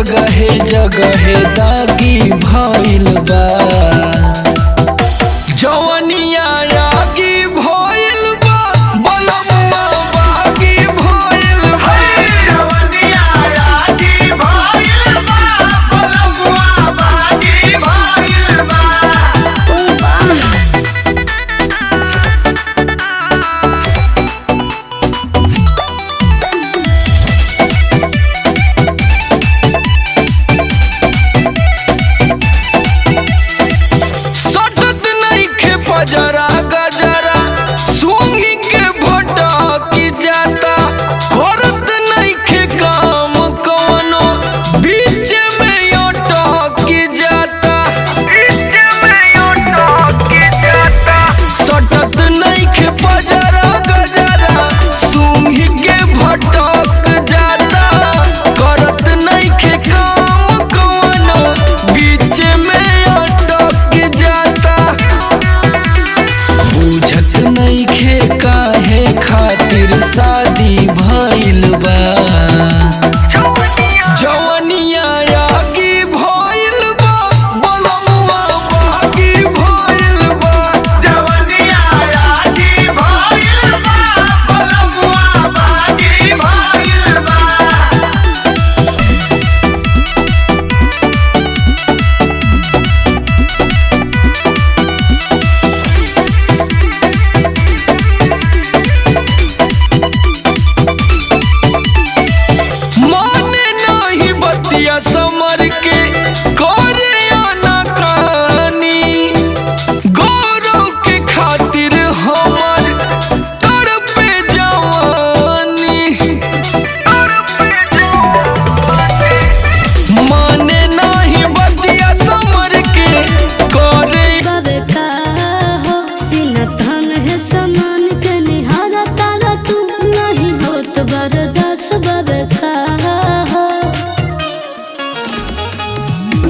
जगहे जगहे दागी भइल बा जवनिया आगी भइल बा बलमुआ बागी भइल बा जवनिया आगी भइल बा बलमुआ बागी भइल बा। गजरा गजरा सूंघी के भटकी जाता करत नइखे काम कवनो बीच में अटकी जाता सटत नइखे पजरा गजरा सूंघी के भटक जाता करत नइखे काम कवनो बीच में अटक जाता बुझत नइखे काहे खातिर शादी भइल बा जवनिया आगी भइल बा बलमुआ बागी भइल बा जवनिया आगी भइल बा बलमुआ बागी भइल बा। माने नाही बतिया समर के करे अनकानी गौरव के खातिर हमर तड़पे जवानी माने नाही बतिया समर के करे बाबे का हो सीना तन है समान के निहारा तारा तू नहीं होत बरदास बाबे का हो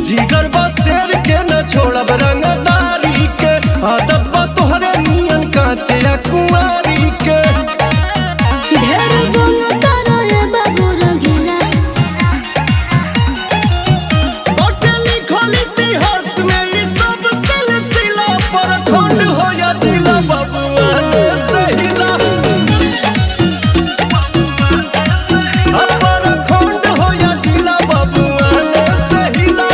जिगर बसेर के न छोड़ब रंगदारी के आदत बा तोहरे नियन काचे कुंवारी के। ढेर गुण तारा रे बाबू रंगीला बाटे लिखल इतिहास में ई सब सिलसिला पर खंड हो या जिला बबुआ ने सहिला पर खंड हो या जिला बबुआ ने सहिला।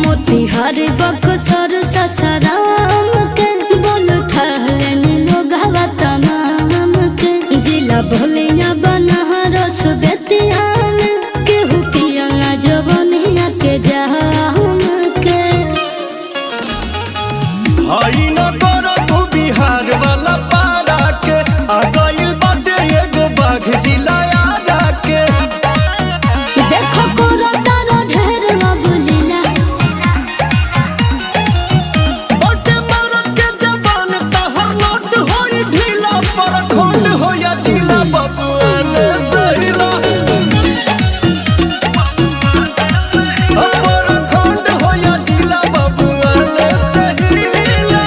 मोतिहारी बक्सर ससराम के बोल थहले लोग हवा तमाम के जिला भोलिया बनहरस बेतिया में केहू पिया जवनिया के जाम के हई न करो तू बिहार वाला पारा के आ गइल बाटे एगो बाघ जिला आरा के। देखो कोरो तारा ढेर अबुलीला बाटे मारत के जबान तहर नोट होई ढीला पर खंड हो या जिला बबुआ ने सहिला पर खंड हो या जिला बबुआ ने सहिला।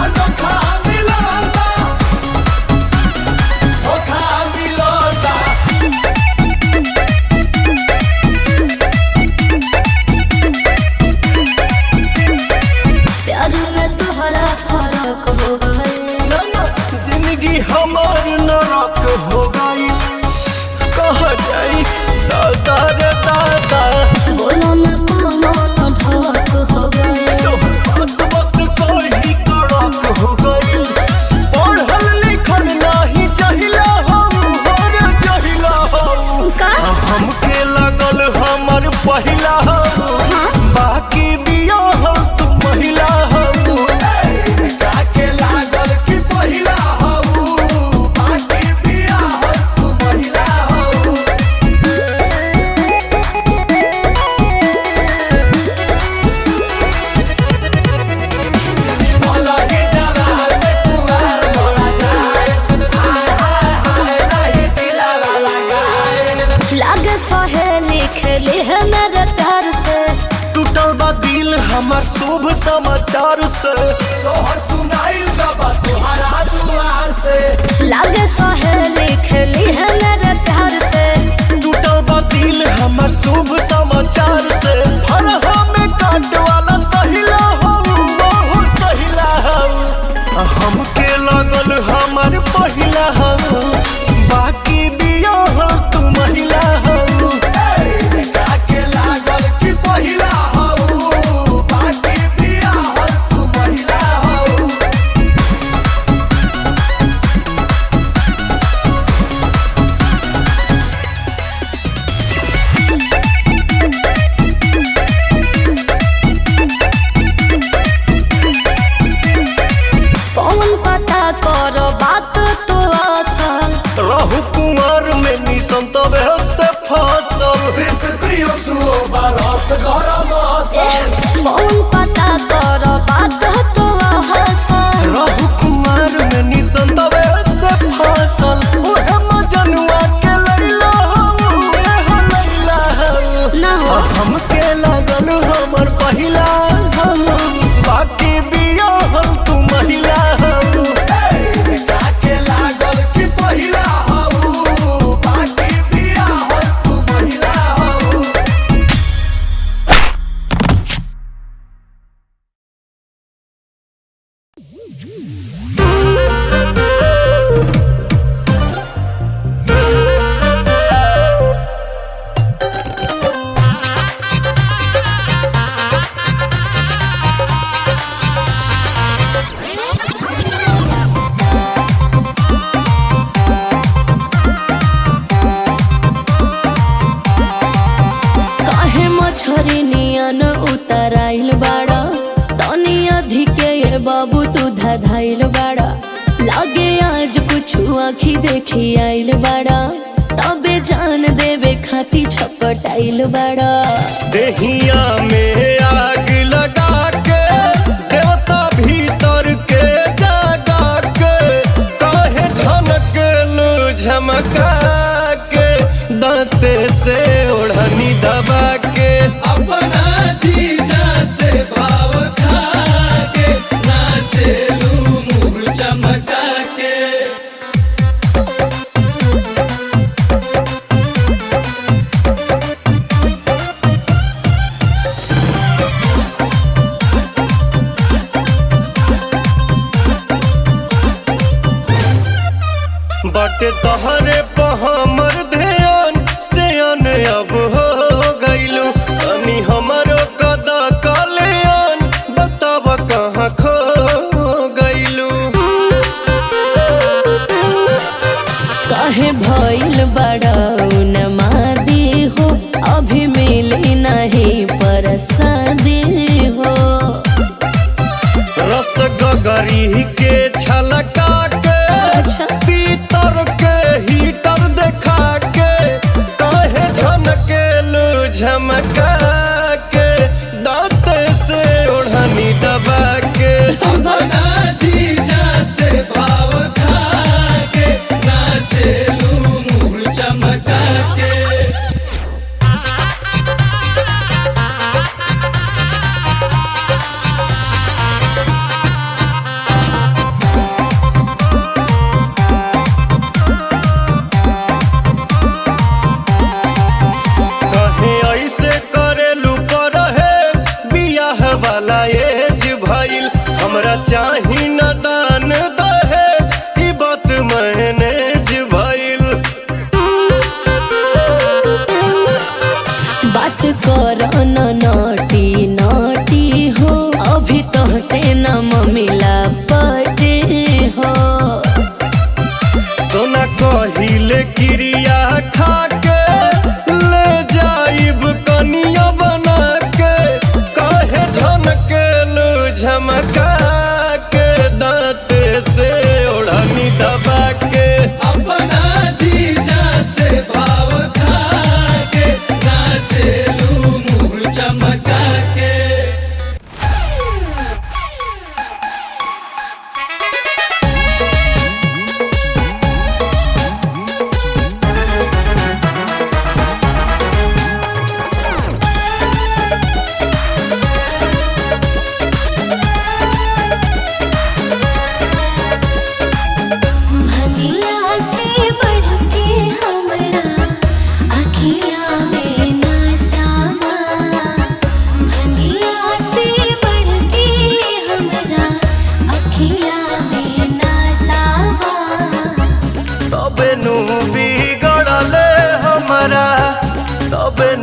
अनोखा मिलता धोखा मिलता प्यार में तोहरा फर्क हो गए ना जिंदगी हमार नरक हो गई कह जाई दादा रे दादा बोलो न कोनो न ढक हो गए तो बात बात कोई कड़क हो गई पढ़ल लिखल नहीं चाहिला हम और चाहिला हम का हमके लगल हमर पहिला हम बाकी बियाह तू महिला हम काके लागल कि पहिला हम बाकी बियाह तू महिला हम। खेली है मेरे प्यार से। टूटल बा दिल हमार शुभ समाचार से, सोहर सुनाइल जब तुहरा दुआर से। लागे सहेली खेली है मेरे प्यार से। टूटल बा दिल हमार शुभ समाचार से। हर हमें काट वाला सहिला हो, बहुत सहिला हो। हमके लगल हमार पहिला हो, बाकी बिया हो तू महिला हो। के लागल कि पहिला हो, बाकी बिया हो तू महिला हो। कौन पता करो बात तो असल। रहु कुमार में निसंत से फसल, कौन पता करो बात तो असल। रहु कुमार में निसंत से फसल। ओहे मजनुआ के लैला हो, एहो लैला हो। ना हो हमके लागल हमर पहिला हो, बाकी बिया हो तू महिला हो। के लागल कि पहिला हो, बाकी बिया हो तू महिला हो। काहे मछरी नियन उतराइल बाड़ा। तनी अधिके ये बाबू तू धधाइल बाड़ा। लागे आज कुछ आँखी देखी आइल बाड़ा। तबे जान देवे खाती छपटाइल बाड़ा। देहिया में आग लगा के, देवता भीतर के जगा के। काहे झनकेलू झमका के, दांते से ओढ़नी दबा के। अपना जीजा से भाव खा के, नाचेलू मुँह चमका के। बाटे तहरे पे हमर ध्यान से अन अब हो गइलू। तनी हमरो कदा कल्याण बताब कहाँ खो गइलू। काहे भइल बाड़ा उन्मादी हो। अभी मिली नहीं परसादी हो। रस गगरी के छलका के, अच्छा। पीतर के हीटर देखा के। काहे झनकेलू झमका के, दांते से ओढ़नी दबा के। अपना जीजा से भाव खा के, नाचेलू मुँह चमका के। कहे ऐसे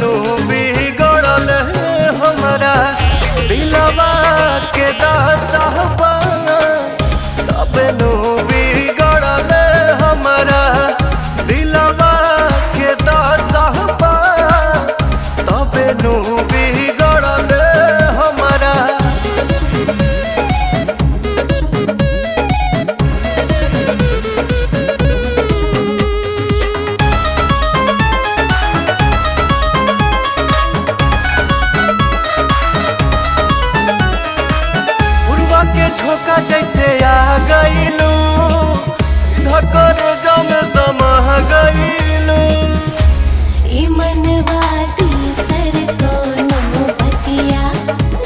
नु बिगड़ल हमरा दिलवा के दशहबा तब नु बिगड़ल हमरा दिलवा के दशहबा तब नु बिगड़ल हमरा। के झोंका जैसे आ गईलू सीधा कर जम समा गईलू ई मनवा दूसर कोनो बतिया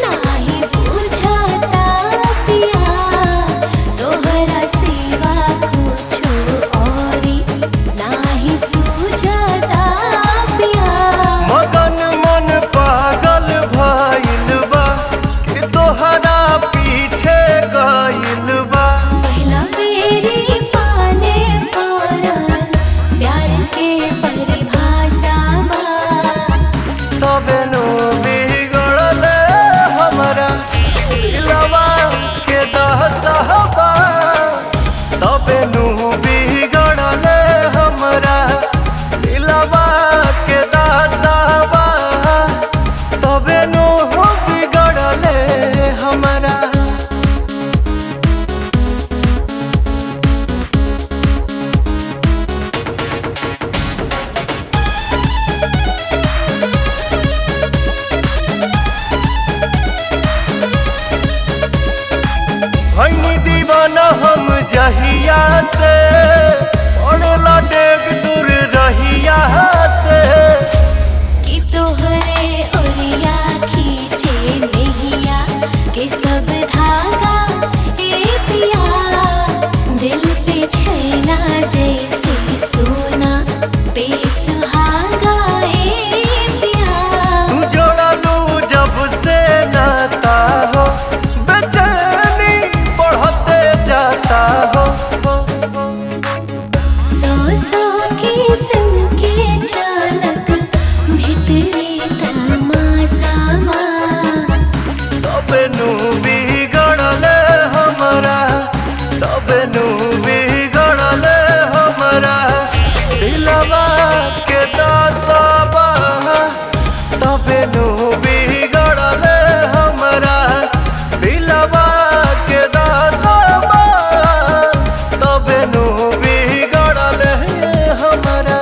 नाही बुझाता पिया तोहरा सिवा कुछो औरी नाही सूझाता पिया। मगन मन पागल भइल बा कि तोहरा पीछे गइल बा। पहला बेरी पाले पड़ल प्यार के परिभाषा बा तबे नु बिगड़ल हमरा दिलवा के दशहबा तबे नु बिगड़ल हमरा दिलवा के दशहबा तबे नु बिगड़ल हमरा। भैनी दीवाना हम जहिया से पड़ला डेग दूर रहिया से कि तोहरे ओरिया खींचे नहिया के सब धागा ए पिया दिल पे छैला जैसे सोना पे सुहागा ए पिया। तू जोड़लू जब से नाता हो बेचैनी बढ़ते जाता हो। सौ किस्म के चालक भीतरी तमाशावा तबे नु बिगड़ल हमरा तबे नु बिगड़ल हमरा दिलवा के दशहबा तबे नु बिगड़ल हमरा दिलवा के दशहबा तबे नु बिगड़ल हमरा।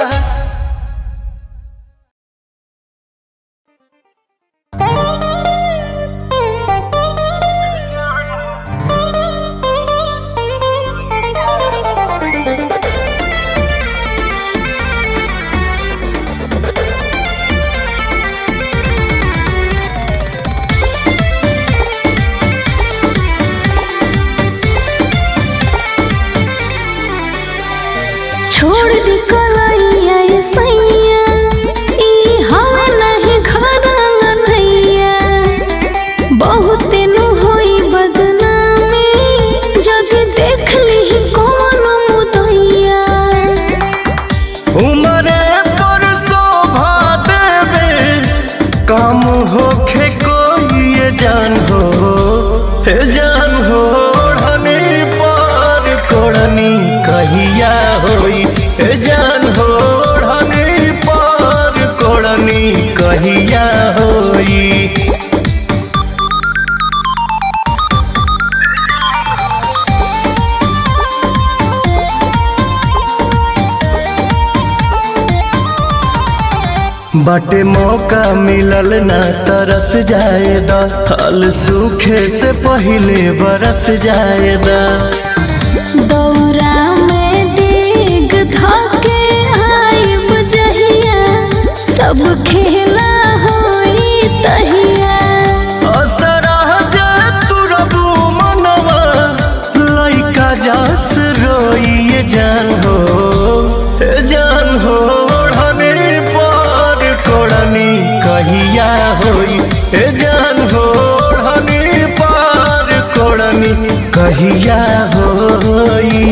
छोड़ दी कलैया ये सैया ई हवा नहीं घरंगा नैया बहुत नु होई बदनामी जदि देख ली कौन मुदैया। उमरे पर शोभा देवे काम होखे कोई ये जान हो हे जान हो ओढ़नी पर कोढ़नी कहिया होई हे जान हो ओढ़नी पर कोढ़नी कहिया होई। बाटे मौका मिलल ना तरस जाएदा फल सूखे से पहिले बरस जाएदा। दौरा में डेग धके आइब जहिया सब खेला होई तहिया। असरा जे तुरबू मनवा लइका जस रोइए जान हो हे जान हो ओढ़नी पर कोढ़नी कहिया होई हे जान हो ओढ़नी पर कोढ़नी कहिया होई।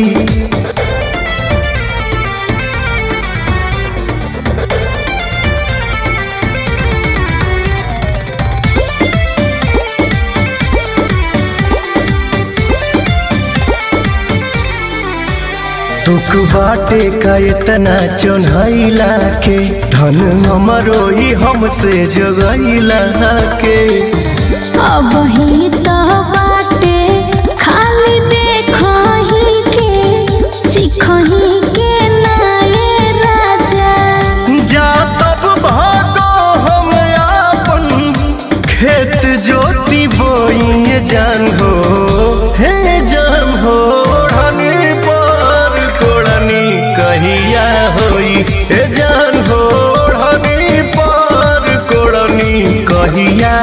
दुख बाटे का इतना चोन्हैला के धन हमरो ही हमसे जगैला के। अब ही तो बाटे खाली देखही के चिखही के नाये राजा। जा तब भागो हम आपन खेत जोती बोइए जान हो, हे जान हो ओढ़नी पर कोड़नी कहिया होई, हे जान हो ओढ़नी पर कोड़नी कहिया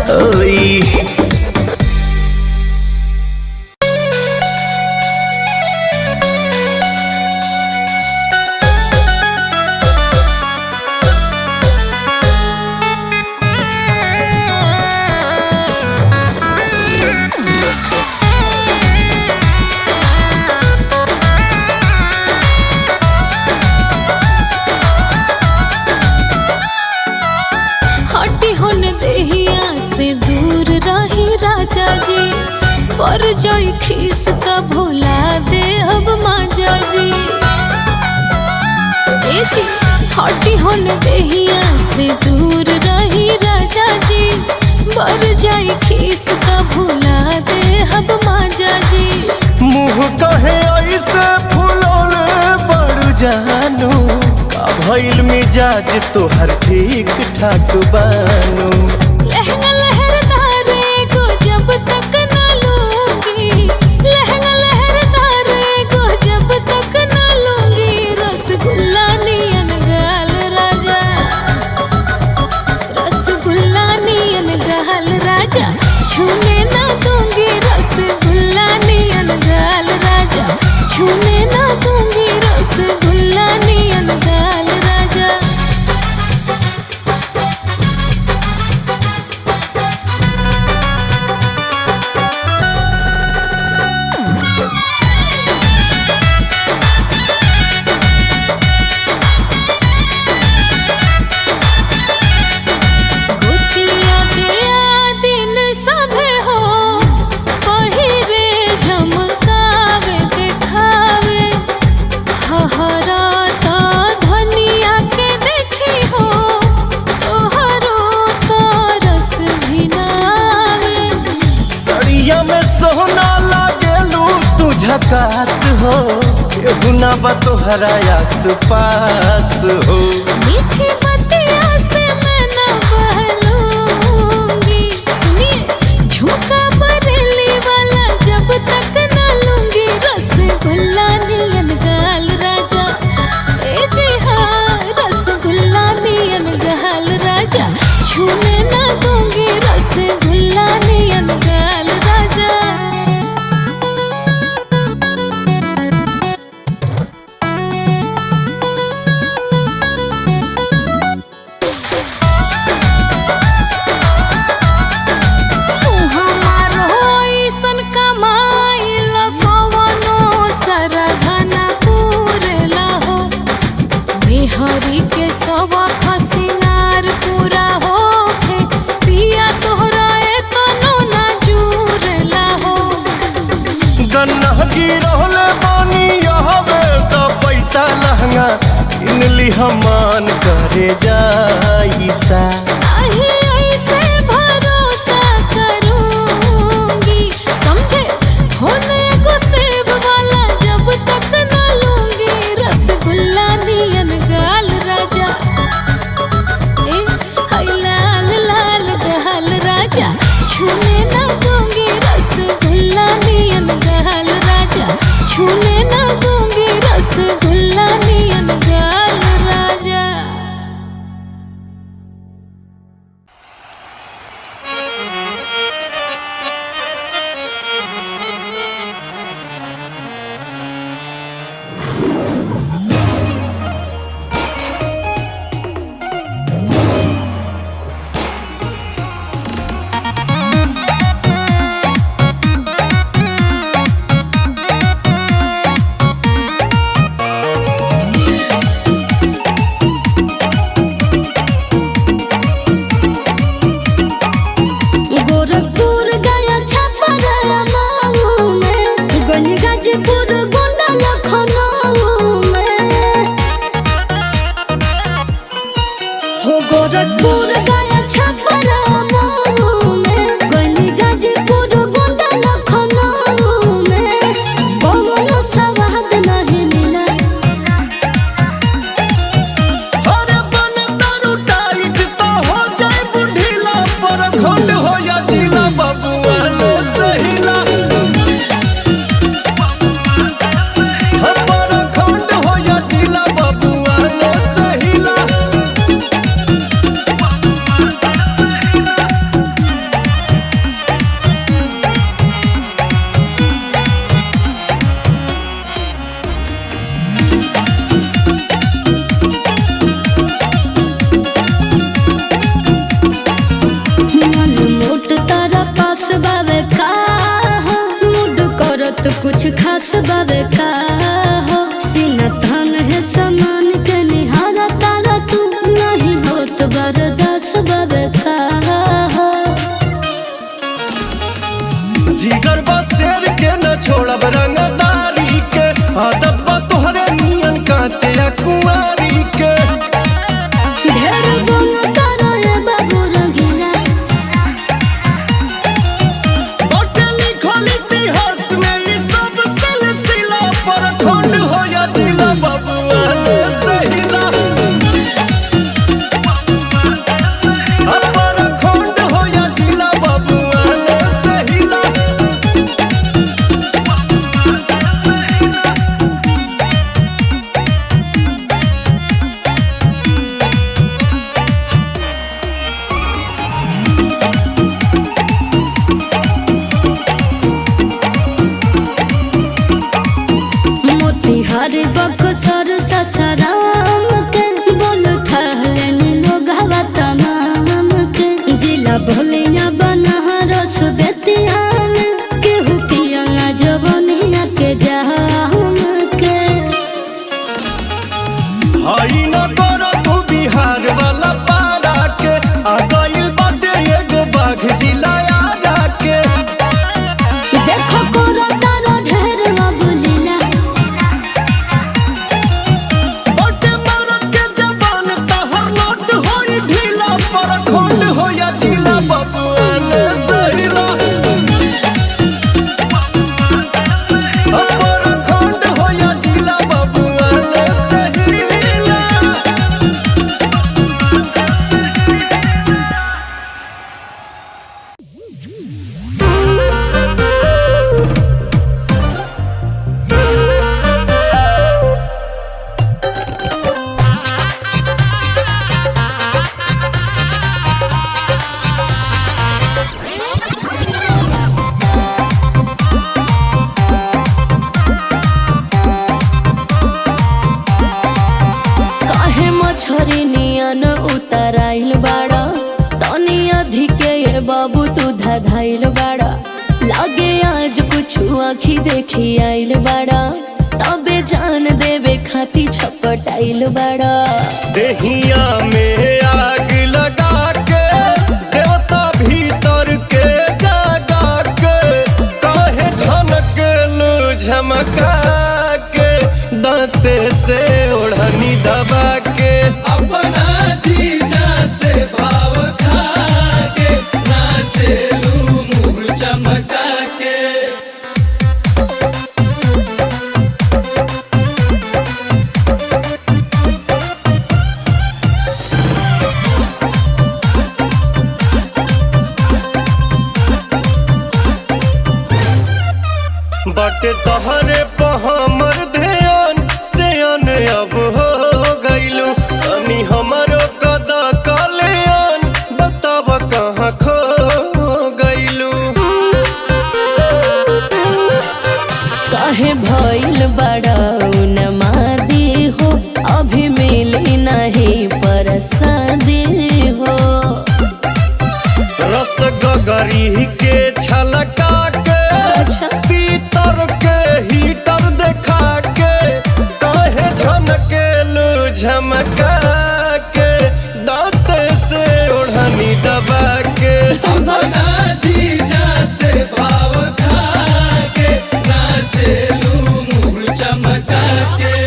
होई। हटी होन देहिया से दूर रही राजा जी, पर जाई खीस का भुला दे अब माजा जी। ए जी हटी होन देहिया से दूर रही राजा जी, पर जाई खीस का भुला दे अब माजा जी। मुँह कहे ऐसे फुलौले बड़ जानू, का भइल मिजाज तोहर ठीक ठाक बानू। लहंगा लहरदारे को जब तक न लूंगी, लहंगा लहरदारे को जब तक न लूंगी, रसगुल्ला नियन गाल राजा, रसगुल्ला नियन गाल राजा, छूने ना दूंगी रसगुल्ला नियन गाल राजा, छूने ना दूंगी रसगुल्ला नियन गाल राजा। गोतिया दिया दिन सभे हो, पहिरे झमकावे देखावे, हहरा तो धनिया के देखी हो, तोहरो तो रस भी नावे। सड़िया में सोना लागेलू तू झकास हो, केहू ना बा तोहरा आस पास हो। मीठी बतिया से मैं न बहलूंगी, सुनिए झुमका बरेली वाला जब तक न लूंगी, रसगुल्ला नियन गाल राजा, ए जी हाँ रसगुल्ला नियन गाल राजा, छूने न दूंगी रसगुल्ला नियन गाल राजा। हरी के सवा खसिनार पूरा होके, बाबू तू धधाइल बाड़ा, लागे आज कुछ आँखी देखी आइल बाड़ा, तबे जान देवे खाती छपटाइल बाड़ा। देहिया में आग लगा के देवता भीतर के जगा के काहे झनकेलू झमका के दांते से ओढ़नी दबा के अपना जीजा से भाव खा के नाचेलू मुँह चमका के। बटे तहरे पर हमर ध्यान से अब हो गइलू, अनी हमरो कदा कल्याण बताब कहाँ खो गइलू। काहे भइल बड़ा उन्मादी हो, अभी मिली नहीं परसादी हो। रस गगरी के छलका के पीतर के हीटर देखा के काहे झनकेलू झमका के दांते से ओढ़नी दबा के अपना जीजा से भाव खा के नाचेलू मुँह चमका के।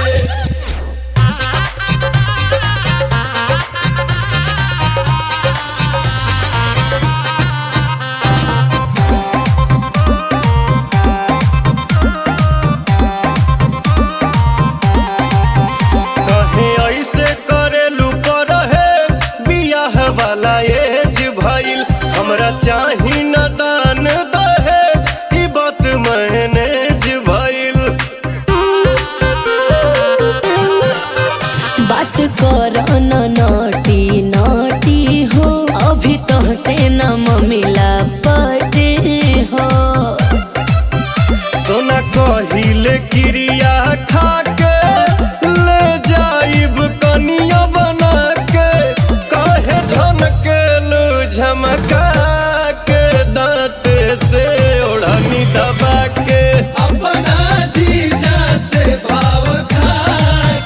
वाला एज भइल हमरा चाही न दान दहेज, ई बात मैनेज भइल। बात कर न नटी नटी हो, अभी तो से न मिला पटे हो। सोना कहिले क्रिया खा के ले जाइब कनिया बना के काहे झनकेलू झमका के दांते से ओढ़नी दबा के अपना जीजा से भाव खा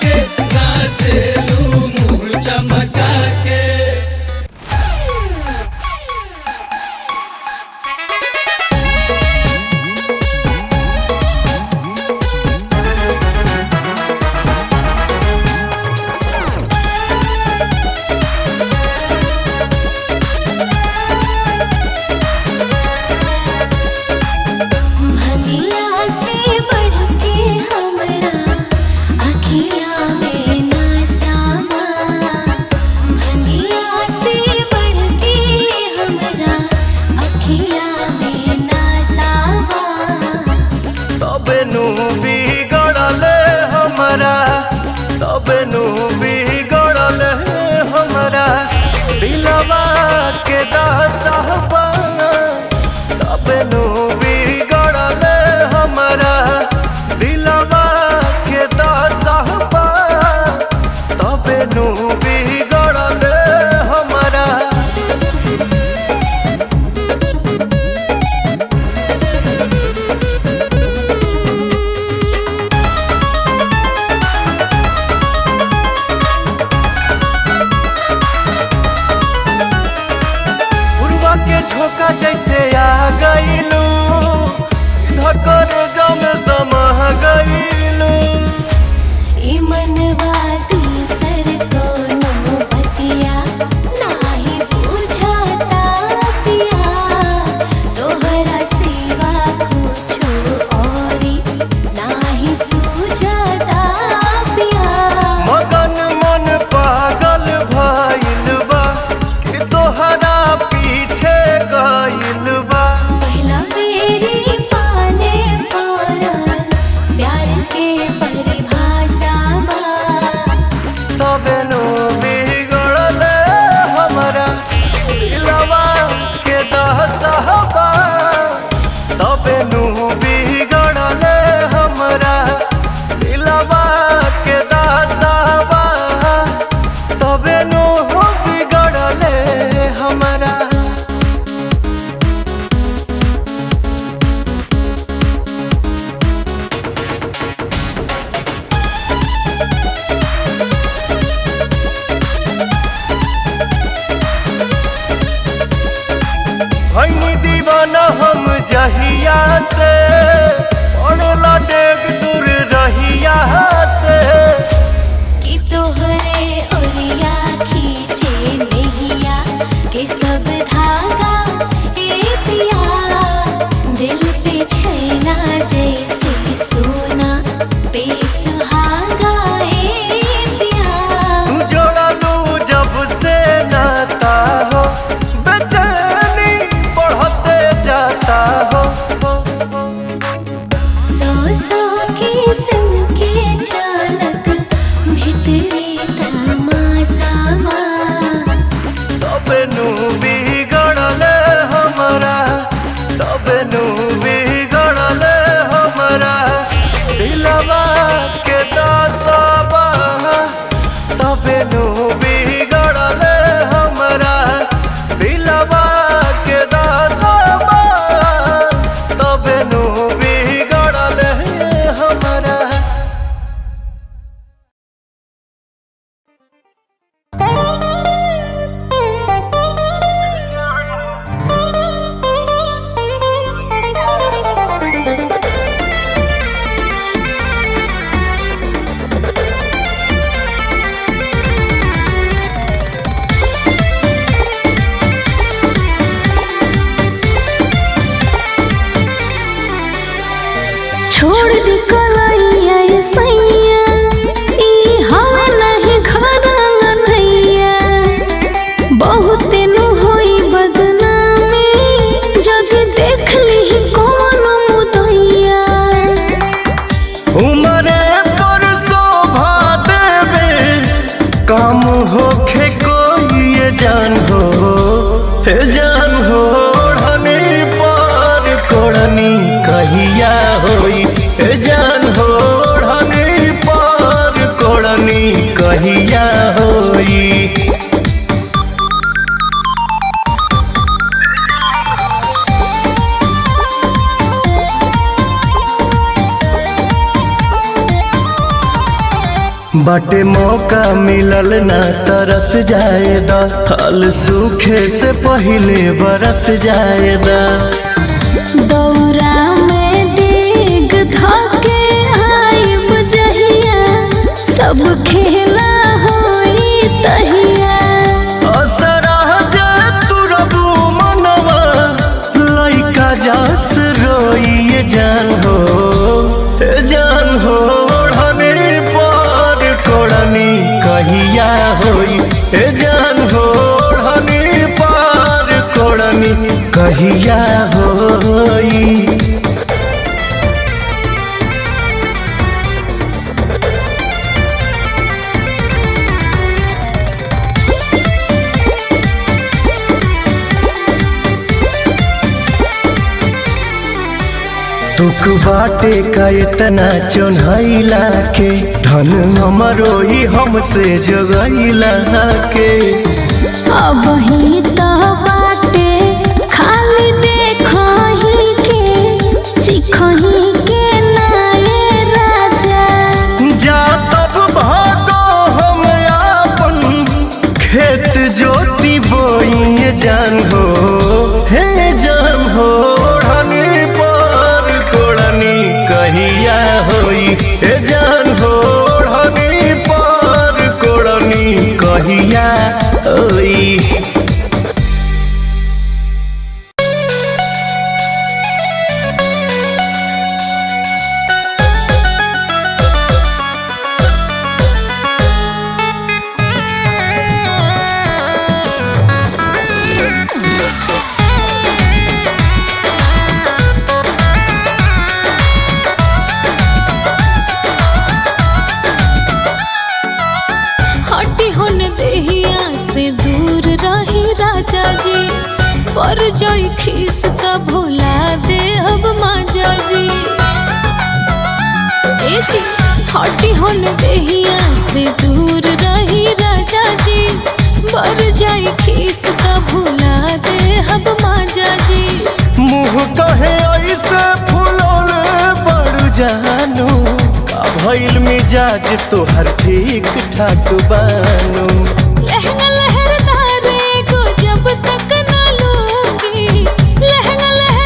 के नाचेलू मुँह चमका के। भंगिया से बढ़ के हमरा अखिया में नसावा, भंगिया से बढ़ के हमरा अखिया में नसावा। तबे नु बिगड़ले हमरा, तबे नु बिगड़ले हमरा दिलवा के दशहबा, तबे नु बिगड़ले हमरा दिलवा के दशहबा, तबे नु बिगड़ले हमरा। पुरवा के झोंका जैसे आ गइलू, सीधा कर जम समा गइलू। ई मनवा दूसर कोनो बतिया नाही बुझाता पिया, तोहरा सिवा कुछो औरी नाही सूझाता पिया। मगन मन पागल भइल बा कि तोहरा पीछे गइल बा। पहला न हम जहिया से पड़ला डेग दूर रहिया से कि तोहरे ओरिया खींचे नहिया के सब धागा ए पिया दिल पे छैना जैसे सोना पे सुहागा ए पिया तू जोड़ा लू जब से नाता हो बेचैनी बढ़ते जाता हो सो किस्म के चालक भीतरी तमाशावा तबे नू बिगड़ले हमरा तबे नू बिगड़ले हमरा दिलवा के दासवा तबे नू बिगड़ले हमरा दिलवा के दासवा तबे नू बिगड़ले हमरा छोड़ दी कलैया ये सैया ई हवा नहीं घरंगा नैया बहुत नु होई बदनामी जग देख ली कौन मुदैया उमरे पर शोभा देवे काम होखे कोई ये जान हो हे जान हो ओढ़नी पर कोड़नी कहिया होई हे जान हो ओढ़नी पर कोड़नी कहिया होई बाटे मौका मिलल ना तरस जाएदा फल सूखे से पहिले बरस जाएदा दौरा में डेग धके आइब जहिया सब खेला होई तहिया असरा जे तुरबू मनवा लइका जस रोइए जान हो हे जान हो ओढ़नी पर कोड़नी कहिया होई हे जान हो ओढ़नी पर कोड़नी कहिया होई तुक बाटे का इतना चोन्हैला के धन हमरो ही हमसे जगैला के अब ही तो बाटे खाली देखही के चिखही के नाये राजा जा तब भागो हम आपन खेत जोती बोइए जान हो हे जान हो ओढ़नी पर कोड़नी कहिया होई हे जान हो ओढ़नी पर कोड़नी कहिया होई हटी होन देहिया से दूर रही राजा जी पर जाई खीस का भुला दे अब माजा जी ए जी हटी होन देहिया से दूर रही राजा जी पर जाई खीस का भुला दे अब माजा जी मुँह कहे ऐसे फुलौले बड़ जानू का भइल मिजाज तोहर ठीक ठाक बानू लहंगा लहरदारे को जब तक न लूंगी लहंगा लहर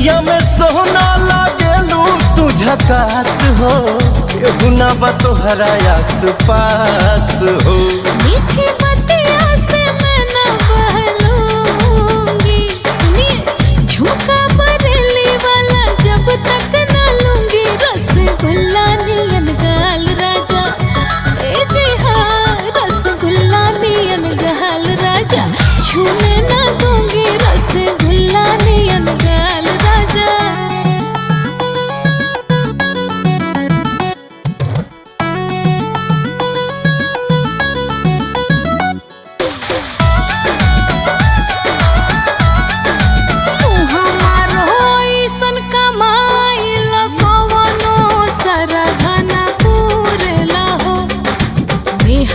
रहिया में सोना लागेलू तू झकास हो, केहू ना बा तोहरा आस पास हो। मीठी बतिया से मैं न बहलूंगी, सुनिए झुमका बरेली वाला जब तक न लूंगी। रसगुल्ला नियन गाल राजा, ए जी हाँ रसगुल्ला नियन गाल राजा, छूने न दूंगी रसगुल्ला नियन गाल राजा।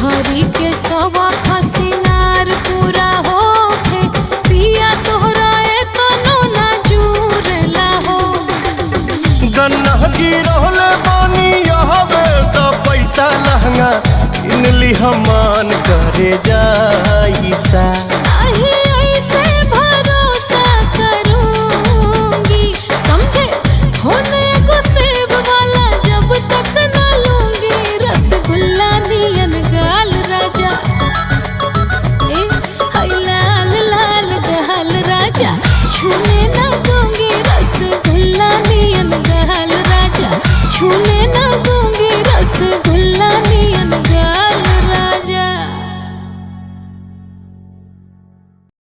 हरी के सवा खसिनार पूरा होके पिया तोहरा एतनो ना जुरला हो। गन्ना गिरहले बानी यहबे त पैसा लहंगा किनली हमान करे जाइसा।